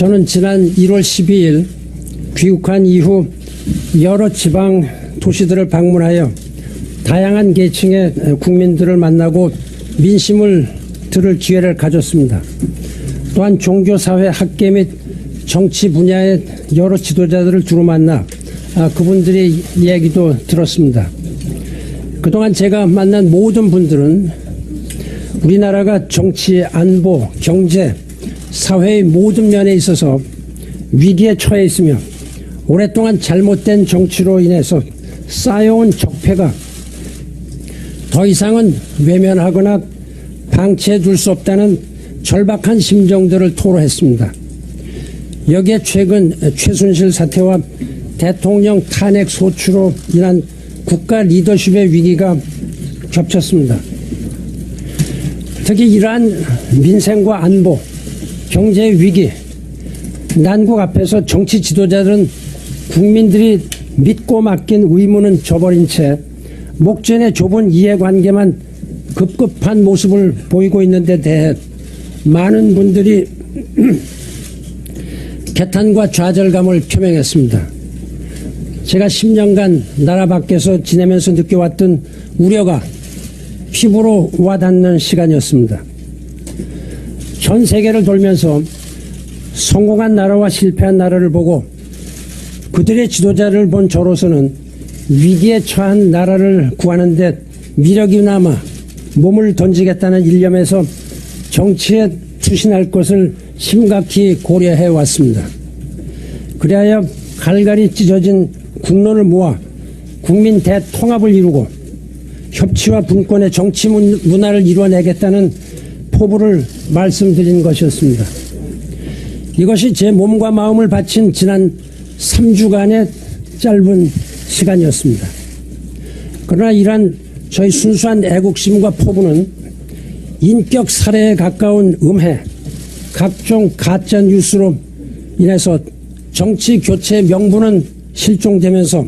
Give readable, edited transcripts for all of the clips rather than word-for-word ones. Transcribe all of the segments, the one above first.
저는 지난 1월 12일 귀국한 이후 여러 지방 도시들을 방문하여 다양한 계층의 국민들을 만나고 민심을 들을 기회를 가졌습니다. 또한 종교사회, 학계 및 정치 분야의 여러 지도자들을 두루 만나 그분들의 이야기도 들었습니다. 그동안 제가 만난 모든 분들은 우리나라가 정치, 안보, 경제, 사회의 모든 면에 있어서 위기에 처해 있으며 오랫동안 잘못된 정치로 인해서 쌓여온 적폐가 더 이상은 외면하거나 방치해 둘 수 없다는 절박한 심정들을 토로했습니다. 여기에 최근 최순실 사태와 대통령 탄핵 소추로 인한 국가 리더십의 위기가 겹쳤습니다. 특히 이러한 민생과 안보, 경제의 위기, 난국 앞에서 정치 지도자들은 국민들이 믿고 맡긴 의무는 저버린 채 목전의 좁은 이해관계만 급급한 모습을 보이고 있는 데 대해 많은 분들이 개탄과 좌절감을 표명했습니다. 제가 10년간 나라 밖에서 지내면서 느껴왔던 우려가 피부로 와닿는 시간이었습니다. 전 세계를 돌면서 성공한 나라와 실패한 나라를 보고 그들의 지도자를 본 저로서는 위기에 처한 나라를 구하는 데 위력이 남아 몸을 던지겠다는 일념에서 정치에 투신할 것을 심각히 고려해 왔습니다. 그리하여 갈갈이 찢어진 국론을 모아 국민 대통합을 이루고 협치와 분권의 정치 문화를 이루어내겠다는 포부를 말씀드린 것이었습니다. 이것이 제 몸과 마음을 바친 지난 3주간의 짧은 시간이었습니다. 그러나 이러한 저희 순수한 애국심과 포부는 인격 살해에 가까운 음해, 각종 가짜 뉴스로 인해서 정치 교체의 명분은 실종되면서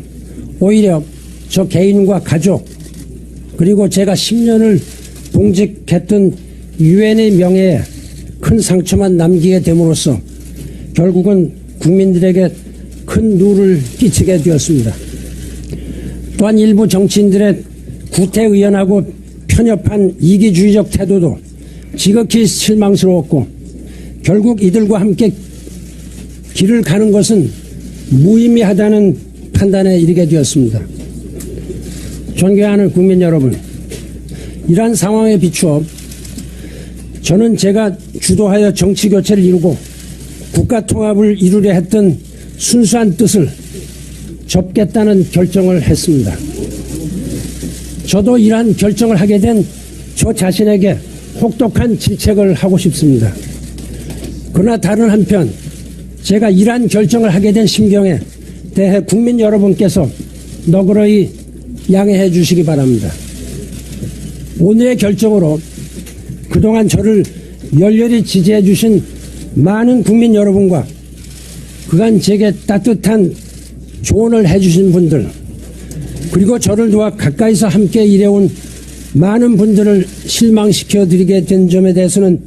오히려 저 개인과 가족 그리고 제가 10년을 봉직했던 유엔의 명예에 큰 상처만 남기게 됨으로써 결국은 국민들에게 큰 누를 끼치게 되었습니다. 또한 일부 정치인들의 구태의연하고 편협한 이기주의적 태도도 지극히 실망스러웠고 결국 이들과 함께 길을 가는 것은 무의미하다는 판단에 이르게 되었습니다. 존경하는 국민 여러분, 이러한 상황에 비추어 저는 제가 주도하여 정치교체를 이루고 국가통합을 이루려 했던 순수한 뜻을 접겠다는 결정을 했습니다. 저도 이러한 결정을 하게 된 저 자신에게 혹독한 질책을 하고 싶습니다. 그러나 다른 한편 제가 이러한 결정을 하게 된 심경에 대해 국민 여러분께서 너그러이 양해해 주시기 바랍니다. 오늘의 결정으로 그동안 저를 열렬히 지지해 주신 많은 국민 여러분과 그간 제게 따뜻한 조언을 해 주신 분들 그리고 저를 도와 가까이서 함께 일해온 많은 분들을 실망시켜 드리게 된 점에 대해서는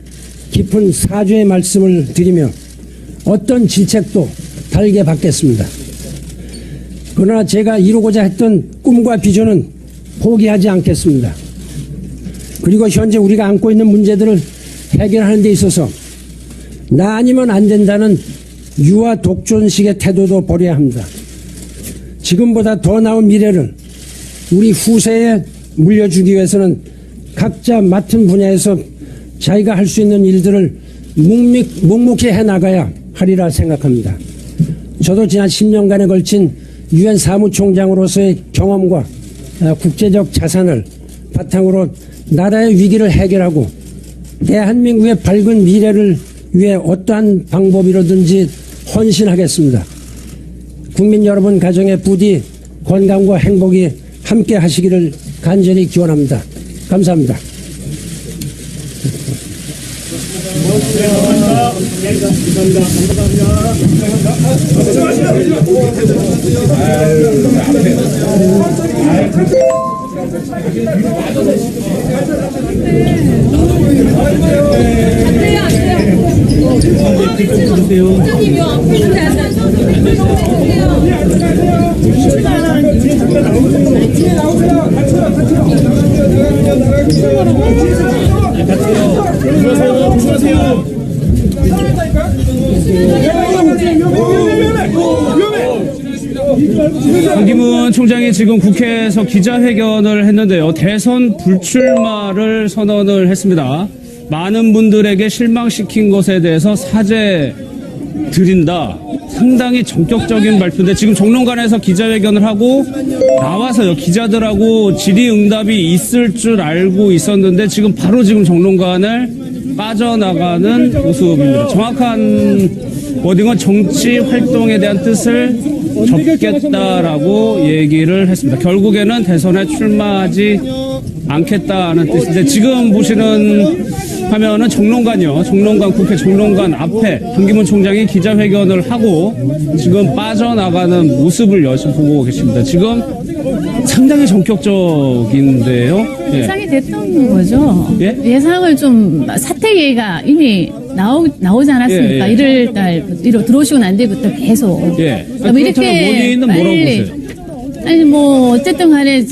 깊은 사죄의 말씀을 드리며 어떤 질책도 달게 받겠습니다. 그러나 제가 이루고자 했던 꿈과 비전은 포기하지 않겠습니다. 그리고 현재 우리가 안고 있는 문제들을 해결하는 데 있어서 나 아니면 안 된다는 유아 독존식의 태도도 버려야 합니다. 지금보다 더 나은 미래를 우리 후세에 물려주기 위해서는 각자 맡은 분야에서 자기가 할 수 있는 일들을 묵묵히 해나가야 하리라 생각합니다. 저도 지난 10년간에 걸친 유엔 사무총장으로서의 경험과 국제적 자산을 바탕으로 나라의 위기를 해결하고 대한민국의 밝은 미래를 위해 어떠한 방법이로든지 헌신하겠습니다. 국민 여러분 가정의 부디 건강과 행복이 함께 하시기를 간절히 기원합니다. 감사합니다. 반기문 총장이 지금 국회에서 기자회견을 했는데요. 대선 불출마를 선언을 했습니다. 많은 분들에게 실망시킨 것에 대해서 사죄 드린다. 상당히 전격적인 발표인데 지금 정론관에서 기자회견을 하고 나와서요. 기자들하고 질의응답이 있을 줄 알고 있었는데 지금 바로 지금 정론관을 빠져나가는 모습입니다. 정확한 워딩은 정치 활동에 대한 뜻을 접겠다라고 얘기를 했습니다. 결국에는 대선에 출마하지 않겠다는 뜻인데 지금 보시는 화면은 정론관이요. 정론관 국회 정론관 앞에 반기문 총장이 기자회견을 하고 지금 빠져나가는 모습을 여실 보고 계십니다. 지금 상당히 전격적인데요. 예상이 됐던 거죠. 예? 예상을 좀 사퇴 얘기가 이미 나오지 않았습니까? 예, 예. 1월 들어오시고 난 뒤부터 계속. 예. 그럼 이렇게 원인은 뭐라고 보세요? 아니 뭐 어쨌든 간에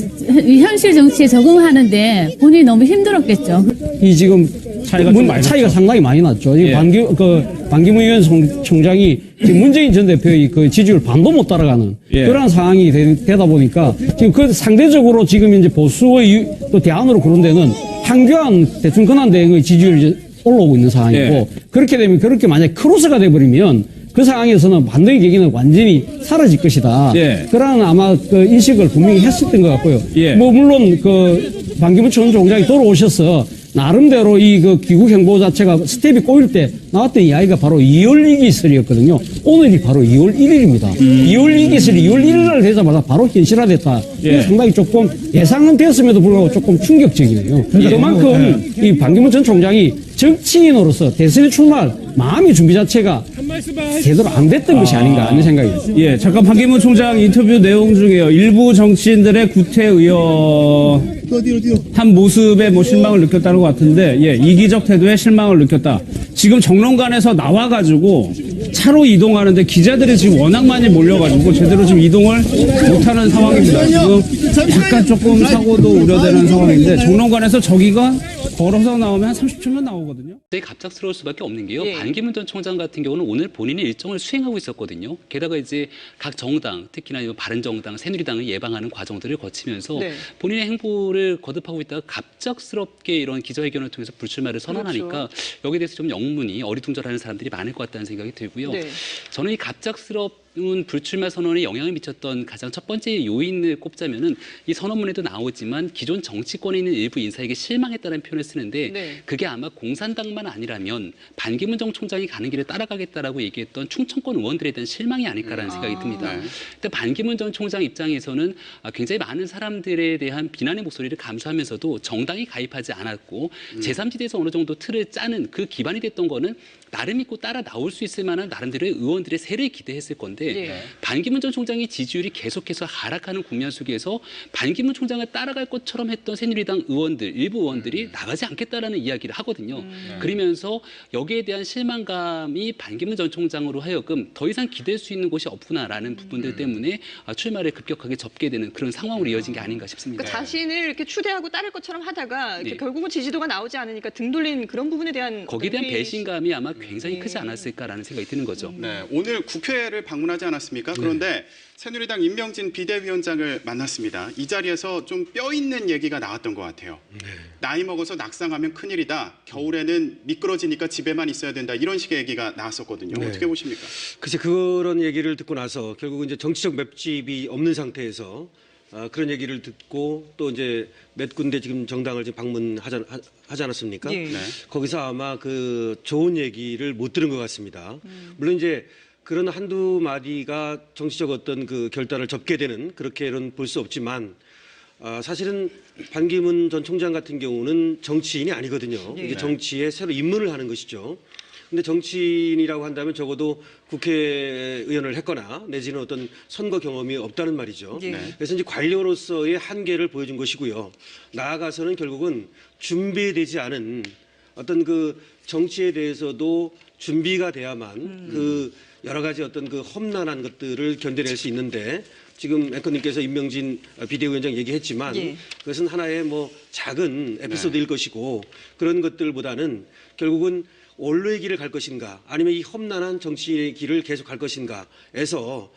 현실 정치에 적응하는데 본인이 너무 힘들었겠죠. 이 지금 차이가 좀 많이 차이가 났죠. 상당히 많이 났죠. 이 예. 반기문 의원 총장이 지금 문재인 전 대표의 그 지지율 반도 못 따라가는 예. 그러한 상황이 되다 보니까 지금 그 상대적으로 지금 이제 보수의 또 대안으로 그런 데는 한교안 대충 권한대행의 지지율이 이제 올라오고 있는 상황이고 예. 그렇게 되면 그렇게 만약에 크로스가 돼버리면 그 상황에서는 반대의 계기는 완전히 사라질 것이다. 예. 그런 아마 그 인식을 분명히 했었던 것 같고요. 예. 뭐 물론 그 반기문 전 총장이 돌아오셔서 나름대로 이 그 귀국 행보 자체가 스텝이 꼬일 때 나왔던 이야기가 바로 2월 2기설이었거든요. 오늘이 바로 2월 1일입니다. 2월 2기설이 2월 1일 날 되자마자 바로 현실화됐다. 예. 상당히 조금 예상은 되었음에도 불구하고 조금 충격적이에요. 그만큼 이 반기문 전 총장이 정치인으로서 대선에 출마할 마음의 준비 자체가 제대로 안 됐던 것이 아닌가 하는 생각이 듭니다. 예, 잠깐 반기문 총장 인터뷰 내용 중에요. 일부 정치인들의 구태의연한 모습에 뭐 실망을 느꼈다는 것 같은데, 예, 이기적 태도에 실망을 느꼈다. 지금 정론관에서 나와가지고 차로 이동하는데 기자들이 지금 워낙 많이 몰려가지고 제대로 지금 이동을 못하는 상황입니다. 지금 약간 조금 사고도 우려되는 상황인데 정론관에서 저기가 걸어서 나오면 한 30초면 나오거든요. 되게 갑작스러울 수밖에 없는 게요. 반기문 전 총장 같은 경우는 오늘 본인이 일정을 수행하고 있었거든요. 게다가 이제 각 정당, 특히나 바른정당, 새누리당을 예방하는 과정들을 거치면서 본인의 행보를 거듭하고 있다가 갑작스럽게 이런 기자회견을 통해서 불출마를 선언하니까 여기에 대해서 좀 영문이 어리둥절하는 사람들이 많을 것 같다는 생각이 들고요. 저는 이 갑작스럽 불출마 선언에 영향을 미쳤던 가장 첫 번째 요인을 꼽자면은 이 선언문에도 나오지만 기존 정치권에 있는 일부 인사에게 실망했다는 표현을 쓰는데 그게 아마 공산당만 아니라면 반기문 전 총장이 가는 길을 따라가겠다라고 얘기했던 충청권 의원들에 대한 실망이 아닐까라는 생각이 듭니다. 근데 반기문 전 총장 입장에서는 굉장히 많은 사람들에 대한 비난의 목소리를 감수하면서도 정당이 가입하지 않았고 제3지대에서 어느 정도 틀을 짜는 그 기반이 됐던 거는 나름 믿고 따라 나올 수 있을 만한 나름대로의 의원들의 세를 기대했을 건데 반기문 전 총장이 지지율이 계속해서 하락하는 국면 속에서 반기문 총장을 따라갈 것처럼 했던 새누리당 의원들, 일부 의원들이 나가지 않겠다라는 이야기를 하거든요. 그러면서 여기에 대한 실망감이 반기문 전 총장으로 하여금 더 이상 기댈 수 있는 곳이 없구나라는 부분들 때문에 출마를 급격하게 접게 되는 그런 상황으로 이어진 게 아닌가 싶습니다. 그러니까 자신을 이렇게 추대하고 따를 것처럼 하다가 이렇게 결국은 지지도가 나오지 않으니까 등 돌린 그런 부분에 대한 거기에 대한 배신감이 아마 굉장히 크지 않았을까라는 생각이 드는 거죠. 네, 오늘 국회를 방문하지 않았습니까? 그런데 새누리당 임명진 비대위원장을 만났습니다. 이 자리에서 좀 뼈 있는 얘기가 나왔던 것 같아요. 나이 먹어서 낙상하면 큰일이다. 겨울에는 미끄러지니까 집에만 있어야 된다. 이런 식의 얘기가 나왔었거든요. 어떻게 보십니까? 글쎄 그런 얘기를 듣고 나서 결국 이제 정치적 맵집이 없는 상태에서 그런 얘기를 듣고 또 이제 몇 군데 지금 정당을 지금 방문하지 않았습니까? 거기서 아마 그 좋은 얘기를 못 들은 것 같습니다. 물론 이제 그런 한두 마디가 정치적 어떤 그 결단을 접게 되는 그렇게는 볼 수 없지만 사실은 반기문 전 총장 같은 경우는 정치인이 아니거든요. 이제 정치에 새로 입문을 하는 것이죠. 근데 정치인이라고 한다면 적어도 국회의원을 했거나 내지는 어떤 선거 경험이 없다는 말이죠. 그래서 이제 관료로서의 한계를 보여준 것이고요. 나아가서는 결국은 준비되지 않은 어떤 그 정치에 대해서도 준비가 돼야만 그 여러 가지 어떤 그 험난한 것들을 견뎌낼 수 있는데 지금 앵커님께서 임명진 비대위원장 얘기했지만 그것은 하나의 뭐 작은 에피소드일 것이고 그런 것들보다는 결국은 원로의 길을 갈 것인가 아니면 이 험난한 정치의 길을 계속 갈 것인가에서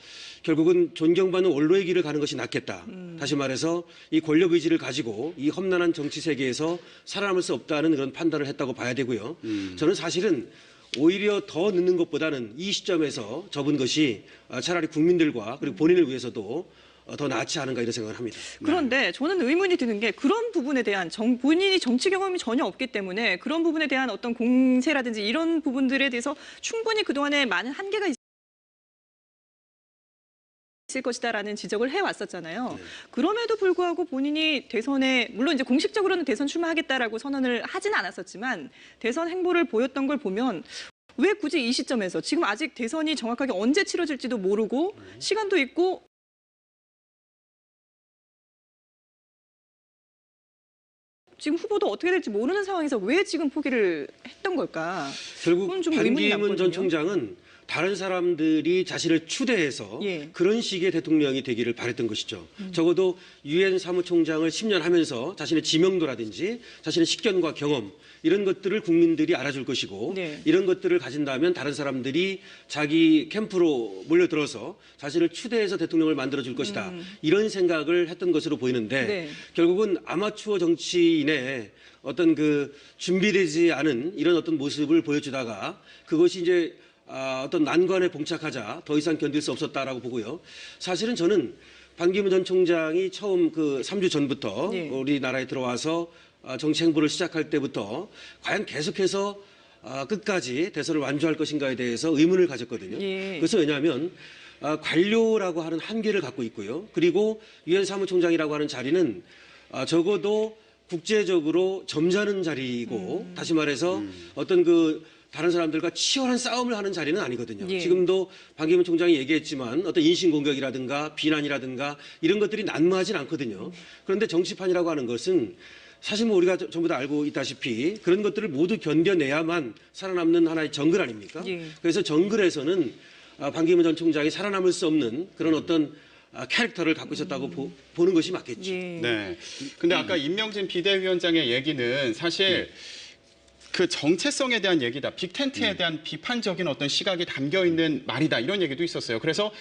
결국은 존경받는 원로의 길을 가는 것이 낫겠다. 다시 말해서 이 권력 의지를 가지고 이 험난한 정치 세계에서 살아남을 수 없다는 그런 판단을 했다고 봐야 되고요. 저는 사실은 오히려 더 늦는 것보다는 이 시점에서 접은 것이 차라리 국민들과 그리고 본인을 위해서도 더 낫지 않은가 이런 생각을 합니다. 그런데 저는 의문이 드는 게 그런 부분에 대한 본인이 정치 경험이 전혀 없기 때문에 그런 부분에 대한 어떤 공세라든지 이런 부분들에 대해서 충분히 그동안에 많은 한계가 있을 것이다라는 지적을 해왔었잖아요. 그럼에도 불구하고 본인이 대선에 물론 이제 공식적으로는 대선 출마하겠다라고 선언을 하진 않았었지만 대선 행보를 보였던 걸 보면 왜 굳이 이 시점에서 지금 아직 대선이 정확하게 언제 치러질지도 모르고 시간도 있고 지금 후보도 어떻게 될지 모르는 상황에서 왜 지금 포기를 했던 걸까? 결국 그건 좀 의문이 반기문 전 남거든요. 총장은 다른 사람들이 자신을 추대해서 그런 식의 대통령이 되기를 바랬던 것이죠. 적어도 유엔 사무총장을 10년 하면서 자신의 지명도라든지 자신의 식견과 경험 이런 것들을 국민들이 알아줄 것이고 이런 것들을 가진다면 다른 사람들이 자기 캠프로 몰려들어서 자신을 추대해서 대통령을 만들어줄 것이다. 이런 생각을 했던 것으로 보이는데 결국은 아마추어 정치인의 어떤 그 준비되지 않은 이런 어떤 모습을 보여주다가 그것이 이제 어떤 난관에 봉착하자 더 이상 견딜 수 없었다라고 보고요. 사실은 저는 반기문 전 총장이 처음 그 3주 전부터 우리나라에 들어와서 정치 행보를 시작할 때부터 과연 계속해서 끝까지 대선을 완주할 것인가에 대해서 의문을 가졌거든요. 그래서 왜냐하면 관료라고 하는 한계를 갖고 있고요. 그리고 유엔 사무총장이라고 하는 자리는 적어도 국제적으로 점잖은 자리이고 다시 말해서 어떤 그 다른 사람들과 치열한 싸움을 하는 자리는 아니거든요. 지금도 반기문 총장이 얘기했지만 어떤 인신공격이라든가 비난이라든가 이런 것들이 난무하진 않거든요. 그런데 정치판이라고 하는 것은 사실 뭐 우리가 전부 다 알고 있다시피 그런 것들을 모두 견뎌내야만 살아남는 하나의 정글 아닙니까? 그래서 정글에서는 반기문 전 총장이 살아남을 수 없는 그런 어떤 캐릭터를 갖고 있었다고 보는 것이 맞겠죠. 네. 근데 아까 임명진 비대위원장의 얘기는 사실 그 정체성에 대한 얘기다. 빅텐트에 대한 비판적인 어떤 시각이 담겨 있는 말이다. 이런 얘기도 있었어요. 그래서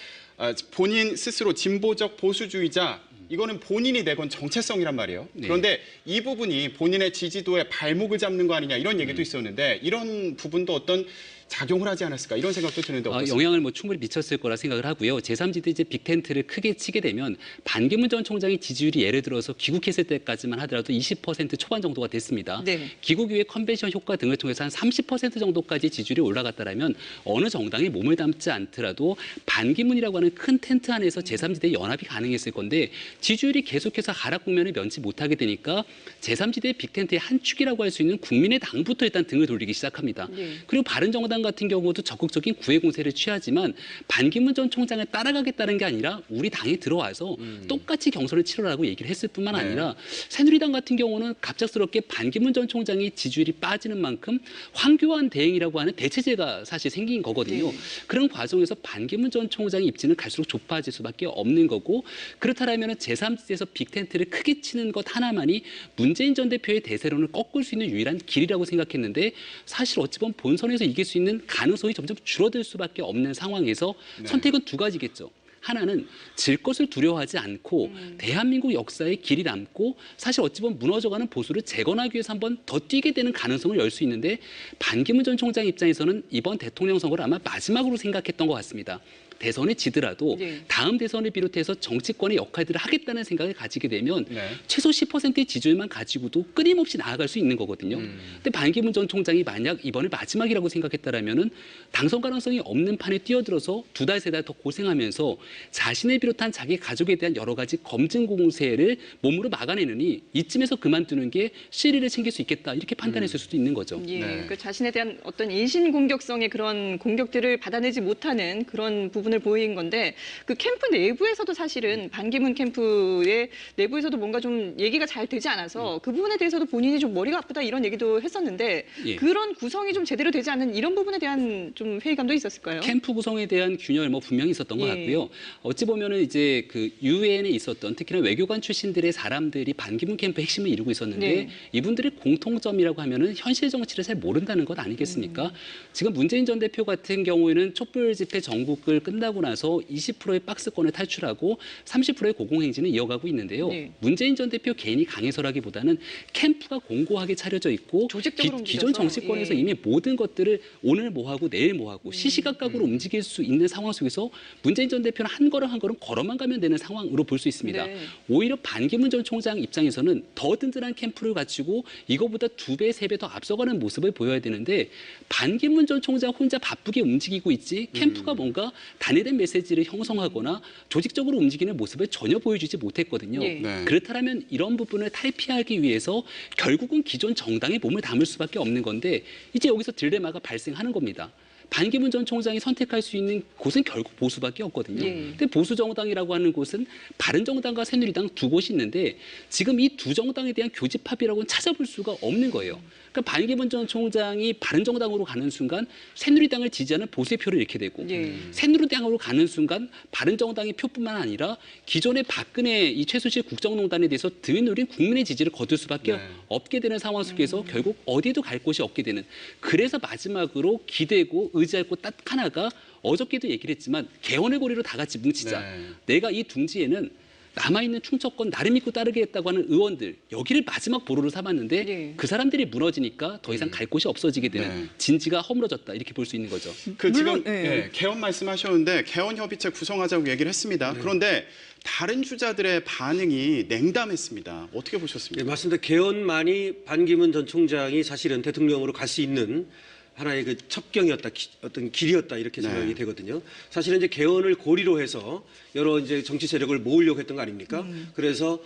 본인 스스로 진보적 보수주의자 이거는 본인이 내건 정체성이란 말이에요. 그런데 이 부분이 본인의 지지도에 발목을 잡는 거 아니냐 이런 얘기도 있었는데 이런 부분도 어떤 작용을 하지 않았을까 이런 생각도 드는데 어떻습니까? 영향을 뭐 충분히 미쳤을 거라 생각을 하고요. 제3지대 이제 빅텐트를 크게 치게 되면 반기문 전 총장의 지지율이 예를 들어서 귀국했을 때까지만 하더라도 20% 초반 정도가 됐습니다. 귀국 이후에 컨벤션 효과 등을 통해서 한 30% 정도까지 지지율이 올라갔다라면 어느 정당이 몸을 담지 않더라도 반기문이라고 하는 큰 텐트 안에서 제3지대 연합이 가능했을 건데 지지율이 계속해서 하락 국면을 면치 못하게 되니까 제3지대 빅텐트의 한 축이라고 할 수 있는 국민의당부터 일단 등을 돌리기 시작합니다. 그리고 바른정당 같은 경우도 적극적인 구애 공세를 취하지만 반기문 전 총장을 따라가겠다는 게 아니라 우리 당에 들어와서 똑같이 경선을 치러라고 얘기를 했을 뿐만 아니라 새누리당 같은 경우는 갑작스럽게 반기문 전 총장이 지지율이 빠지는 만큼 황교안 대행이라고 하는 대체제가 사실 생긴 거거든요. 그런 과정에서 반기문 전 총장의 입지는 갈수록 좁아질 수밖에 없는 거고 그렇다면 제3지대에서 빅텐트를 크게 치는 것 하나만이 문재인 전 대표의 대세론을 꺾을 수 있는 유일한 길이라고 생각했는데 사실 어찌 보면 본선에서 이길 수 있는 가능성이 점점 줄어들 수밖에 없는 상황에서 선택은 두 가지겠죠. 하나는 질 것을 두려워하지 않고 대한민국 역사에 길이 남고 사실 어찌 보면 무너져가는 보수를 재건하기 위해서 한번 더 뛰게 되는 가능성을 열 수 있는데 반기문 전 총장 입장에서는 이번 대통령 선거를 아마 마지막으로 생각했던 것 같습니다. 대선에 지더라도 네. 다음 대선을 비롯해서 정치권의 역할들을 하겠다는 생각을 가지게 되면 네. 최소 10%의 지지율만 가지고도 끊임없이 나아갈 수 있는 거거든요. 근데 반기문 전 총장이 만약 이번을 마지막이라고 생각했다라면은 당선 가능성이 없는 판에 뛰어들어서 2달, 3달 더 고생하면서 자신을 비롯한 자기 가족에 대한 여러 가지 검증 공세를 몸으로 막아내느니 이쯤에서 그만두는 게 실리를 챙길 수 있겠다 이렇게 판단했을 수도 있는 거죠. 예, 네. 그 자신에 대한 어떤 인신 공격성의 그런 공격들을 받아내지 못하는 그런 부분을 보인 건데 그 캠프 내부에서도 사실은 반기문 캠프의 내부에서도 뭔가 좀 얘기가 잘 되지 않아서 그 부분에 대해서도 본인이 좀 머리가 아프다 이런 얘기도 했었는데 예. 그런 구성이 좀 제대로 되지 않는 이런 부분에 대한 좀 회의감도 있었을까요? 캠프 구성에 대한 균열 뭐 분명히 있었던 것 예. 같고요. 어찌 보면은 이제 그 유엔에 있었던 특히나 외교관 출신들의 사람들이 반기문 캠프 핵심을 이루고 있었는데 네. 이분들의 공통점이라고 하면은 현실 정치를 잘 모른다는 것 아니겠습니까? 지금 문재인 전 대표 같은 경우에는 촛불 집회 전국을 끝나고 나서 20%의 박스권을 탈출하고 30%의 고공행진을 이어가고 있는데요. 네. 문재인 전 대표 개인이 강해서라기보다는 캠프가 공고하게 차려져 있고 조직적으로 기존 움직여서. 정치권에서 예. 이미 모든 것들을 오늘 뭐 하고 내일 뭐 하고 시시각각으로 움직일 수 있는 상황 속에서 문재인 전 대표는 한 걸음 한 걸음 걸어만 가면 되는 상황으로 볼 수 있습니다. 네. 오히려 반기문 전 총장 입장에서는 더 든든한 캠프를 갖추고 이거보다 2배, 3배 더 앞서가는 모습을 보여야 되는데 반기문 전 총장 혼자 바쁘게 움직이고 있지 캠프가 뭔가 단일된 메시지를 형성하거나 조직적으로 움직이는 모습을 전혀 보여주지 못했거든요. 예. 네. 그렇다면 이런 부분을 탈피하기 위해서 결국은 기존 정당에 몸을 담을 수밖에 없는 건데 이제 여기서 딜레마가 발생하는 겁니다. 반기문 전 총장이 선택할 수 있는 곳은 결국 보수밖에 없거든요. 예. 근데 보수 정당이라고 하는 곳은 바른정당과 새누리당 두 곳이 있는데 지금 이 두 정당에 대한 교집합이라고는 찾아볼 수가 없는 거예요. 그러니까 반기문 전 총장이 바른정당으로 가는 순간 새누리당을 지지하는 보수의 표를 잃게 되고 예. 새누리당으로 가는 순간 바른정당의 표뿐만 아니라 기존의 박근혜 이 최순실 국정농단에 대해서 드러누린 국민의 지지를 거둘 수밖에 네. 없게 되는 상황 속에서 결국 어디에도 갈 곳이 없게 되는 그래서 마지막으로 기대고 의지할 곳 딱 하나가 어저께도 얘기를 했지만 개헌의 고리로 다 같이 뭉치자. 네. 내가 이 둥지에는 남아있는 충청권 나를 믿고 따르겠다고 하는 의원들 여기를 마지막 보루로 삼았는데 네. 그 사람들이 무너지니까 더 이상 갈 곳이 없어지게 되는 네. 진지가 허물어졌다 이렇게 볼 수 있는 거죠. 그 물론, 지금 예. 예, 개헌 말씀하셨는데 개헌 협의체 구성하자고 얘기를 했습니다. 그런데 다른 주자들의 반응이 냉담했습니다. 어떻게 예, 보셨습니까? 맞습니다. 개헌만이 반기문 전 총장이 사실은 대통령으로 갈 수 있는 하나의 그 첩경이었다, 어떤 길이었다 이렇게 생각이 네. 되거든요. 사실은 이제 개헌을 고리로 해서 여러 이제 정치 세력을 모으려고 했던 거 아닙니까? 그래서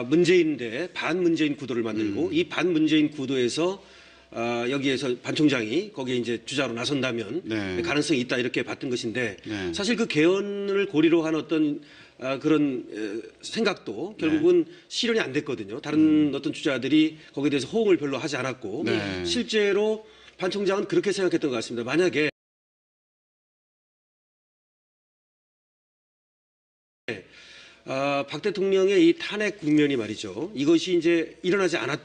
문재인 대 반문재인 구도를 만들고 이 반문재인 구도에서 여기에서 반 총장이 거기에 이제 주자로 나선다면 네. 가능성이 있다 이렇게 봤던 것인데 네. 사실 그 개헌을 고리로 한 어떤 그런 생각도 결국은 실현이 안 됐거든요. 다른 어떤 주자들이 거기에 대해서 호응을 별로 하지 않았고 네. 실제로 반 총장은 그렇게 생각했던 것 같습니다. 만약에 박 대통령의 이 탄핵 국면이 말이죠. 이것이 이제 일어나지 않았다.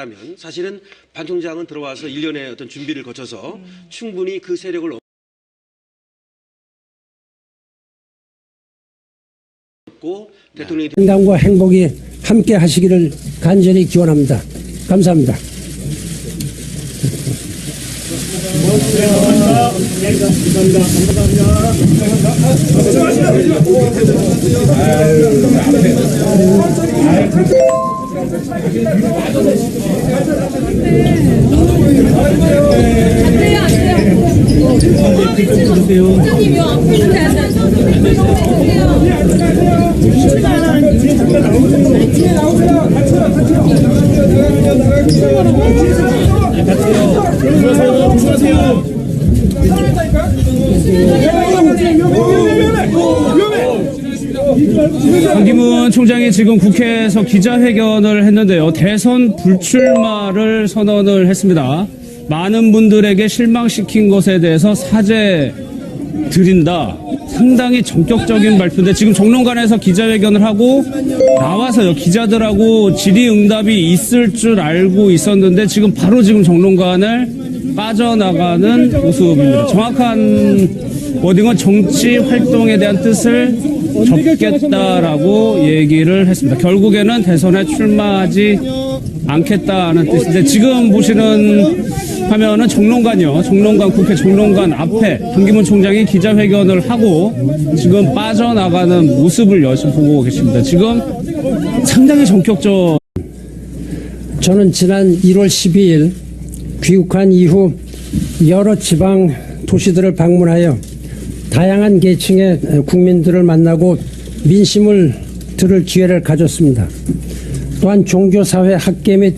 면 사실은 반 총장은 들어와서 1년의 어떤 준비를 거쳐서 충분히 그 세력을 얻고 대통령이 건강과 행복이 함께 하시기를 간절히 기원합니다. 감사합니다. 반기문 총장이 지금 국회에서 기자회견을 했는데요. 대선 불출마를 선언을 했습니다. 많은 분들에게 실망시킨 것에 대해서 사죄 드린다. 상당히 전격적인 발표인데 지금 정론관에서 기자회견을 하고 나와서요. 기자들하고 질의응답이 있을 줄 알고 있었는데 지금 바로 지금 정론관을 빠져나가는 모습입니다. 정확한 워딩은 정치 활동에 대한 뜻을 접겠다라고 얘기를 했습니다. 결국에는 대선에 출마하지 않겠다는 뜻인데 지금 보시는 하면은 정론관이요. 정론관, 국회 정론관 앞에 반기문 총장이 기자회견을 하고 지금 빠져나가는 모습을 여기서 보고 계십니다. 지금 상당히 전격적. 저는 지난 1월 12일 귀국한 이후 여러 지방 도시들을 방문하여 다양한 계층의 국민들을 만나고 민심을 들을 기회를 가졌습니다. 또한 종교사회, 학계 및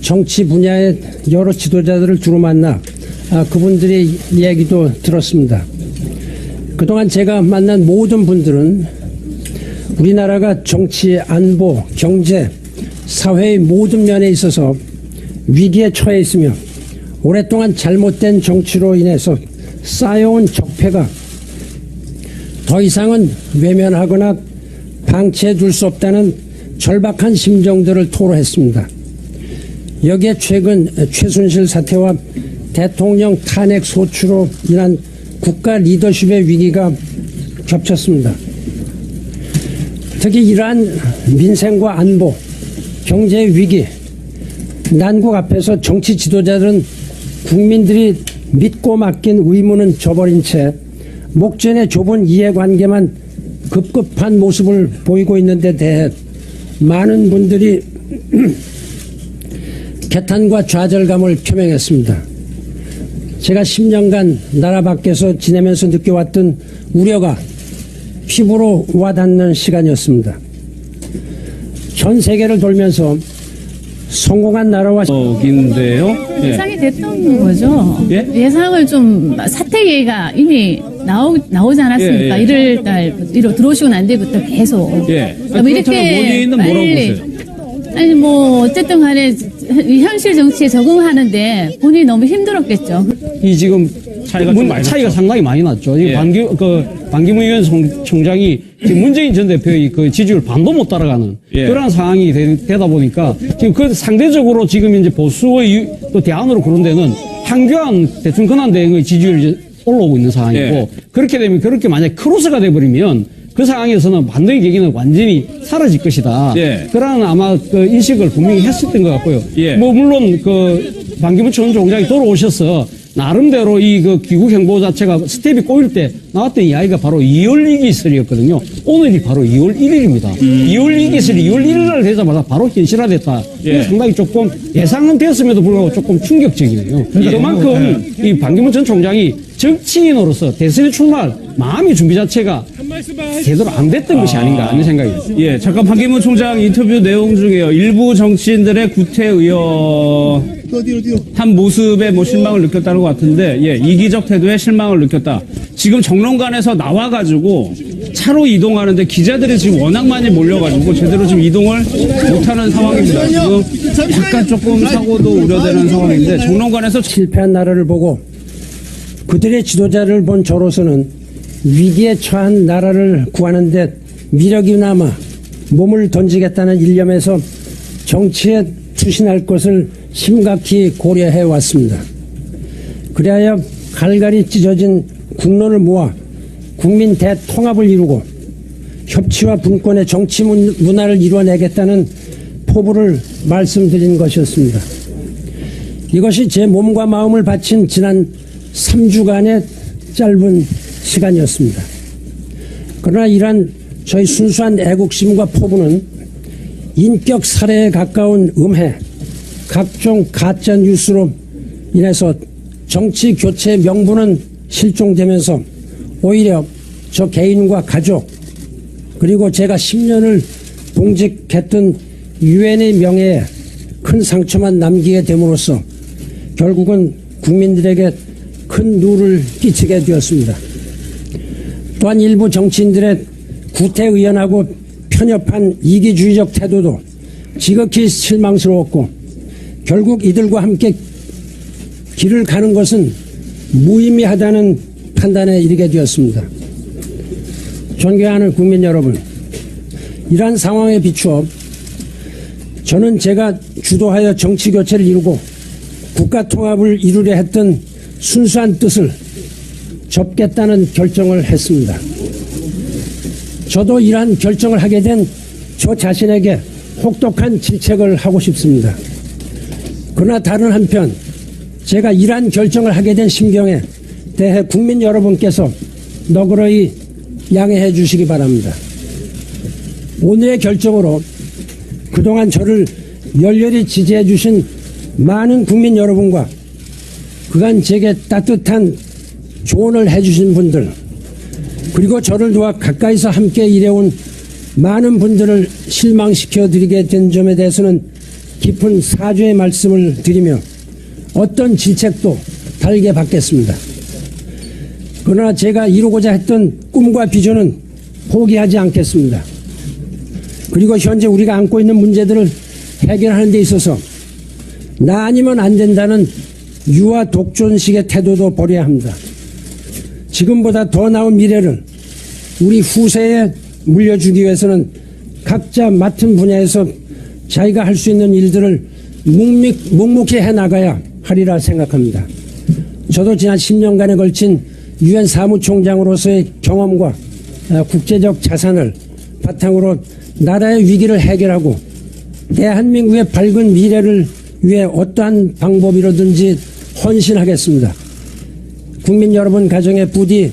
정치 분야의 여러 지도자들을 두루 만나 그분들의 이야기도 들었습니다. 그동안 제가 만난 모든 분들은 우리나라가 정치, 안보, 경제, 사회의 모든 면에 있어서 위기에 처해 있으며 오랫동안 잘못된 정치로 인해서 쌓여온 적폐가 더 이상은 외면하거나 방치해 둘 수 없다는 절박한 심정들을 토로했습니다. 여기에 최근 최순실 사태와 대통령 탄핵 소추로 인한 국가 리더십의 위기가 겹쳤습니다. 특히 이러한 민생과 안보, 경제 위기, 난국 앞에서 정치 지도자들은 국민들이 믿고 맡긴 의무는 저버린 채 목전의 좁은 이해관계만 급급한 모습을 보이고 있는 데 대해 많은 분들이 개탄과 좌절감을 표명했습니다. 제가 10년간 나라 밖에서 지내면서 느껴왔던 우려가 피부로 와닿는 시간이었습니다. 전 세계를 돌면서 성공한 나라와 인데요. 예상이 됐던 거죠. 예? 예상을 좀 사퇴 얘기가 이미 나오지 않았습니까? 예, 예. 1월달 들어오시고 난 뒤부터 계속. 예. 그럼 그렇다면 원인은 뭐라고 보세요? 아니 뭐 어쨌든 간에 현실 정치에 적응하는데 본인이 너무 힘들었겠죠. 이 지금 차이가 좀 많이 차이가 났죠. 상당히 많이 났죠. 이 예. 반기문 의원 총장이 지금 문재인 전 대표의 그 지지율 반도 못 따라가는 예. 그러한 상황이 되다 보니까 지금 그 상대적으로 지금 이제 보수의 또 대안으로 그런 데는 한교안 대충 권한대행의 지지율이 이제 올라오고 있는 상황이고 예. 그렇게 되면 그렇게 만약 크로스가 돼버리면 그 상황에서는 반대의 계기는 완전히 사라질 것이다. 예. 그러한 아마 그 인식을 분명히 했었던 것 같고요. 예. 뭐 물론 그 반기문 전 총장이 돌아오셔서 나름대로 이 그 귀국 행보 자체가 스텝이 꼬일 때 나왔던 이야기가 바로 2월 2기설이었거든요. 오늘이 바로 2월 1일입니다. 2월 2기설이 2월 1일 날 되자마자 바로 현실화됐다. 예. 이게 상당히 조금 예상은 되었음에도 불구하고 조금 충격적이에요. 그만큼 이 반기문 전 총장이 정치인으로서 대선에 출마할 마음의 준비 자체가 제대로 안 됐던 것이 아닌가 하는 생각이 듭니다. 예, 잠깐 반기문 총장 인터뷰 내용 중에요. 일부 정치인들의 구태의연한 모습에 뭐 실망을 느꼈다는 것 같은데, 예, 이기적 태도에 실망을 느꼈다. 지금 정론관에서 나와가지고 차로 이동하는데 기자들이 지금 워낙 많이 몰려가지고 제대로 지금 이동을 못하는 상황입니다. 지금 약간 조금 사고도 우려되는 상황인데 정론관에서 실패한 나라를 보고 그들의 지도자를 본 저로서는 위기에 처한 나라를 구하는 데 미력이 남아 몸을 던지겠다는 일념에서 정치에 투신할 것을 심각히 고려해 왔습니다. 그리하여 갈갈이 찢어진 국론을 모아 국민 대통합을 이루고 협치와 분권의 정치 문화를 이루어내겠다는 포부를 말씀드린 것이었습니다. 이것이 제 몸과 마음을 바친 지난 3주간의 짧은 시간이었습니다. 그러나 이러한 저희 순수한 애국심과 포부는 인격 살해에 가까운 음해, 각종 가짜 뉴스로 인해서 정치 교체의 명분은 실종되면서 오히려 저 개인과 가족 그리고 제가 10년을 봉직했던 유엔의 명예에 큰 상처만 남기게 됨으로써 결국은 국민들에게 큰 누를 끼치게 되었습니다. 또한 일부 정치인들의 구태의연하고 편협한 이기주의적 태도도 지극히 실망스러웠고 결국 이들과 함께 길을 가는 것은 무의미하다는 판단에 이르게 되었습니다. 존경하는 국민 여러분, 이러한 상황에 비추어 저는 제가 주도하여 정치 교체를 이루고 국가 통합을 이루려 했던 순수한 뜻을 접겠다는 결정을 했습니다. 저도 이러한 결정을 하게 된 저 자신에게 혹독한 질책을 하고 싶습니다. 그러나 다른 한편 제가 이러한 결정을 하게 된 심경에 대해 국민 여러분께서 너그러이 양해해 주시기 바랍니다. 오늘의 결정으로 그동안 저를 열렬히 지지해 주신 많은 국민 여러분과 그간 제게 따뜻한 조언을 해 주신 분들, 그리고 저를 도와 가까이서 함께 일해온 많은 분들을 실망시켜 드리게 된 점에 대해서는 깊은 사죄의 말씀을 드리며 어떤 질책도 달게 받겠습니다. 그러나 제가 이루고자 했던 꿈과 비전은 포기하지 않겠습니다. 그리고 현재 우리가 안고 있는 문제들을 해결하는 데 있어서 나 아니면 안 된다는 유아 독존식의 태도도 버려야 합니다. 지금보다 더 나은 미래를 우리 후세에 물려주기 위해서는 각자 맡은 분야에서 자기가 할 수 있는 일들을 묵묵히 해나가야 하리라 생각합니다. 저도 지난 10년간에 걸친 유엔 사무총장으로서의 경험과 국제적 자산을 바탕으로 나라의 위기를 해결하고 대한민국의 밝은 미래를 위해 어떠한 방법이로든지 헌신하겠습니다. 국민 여러분 가정에 부디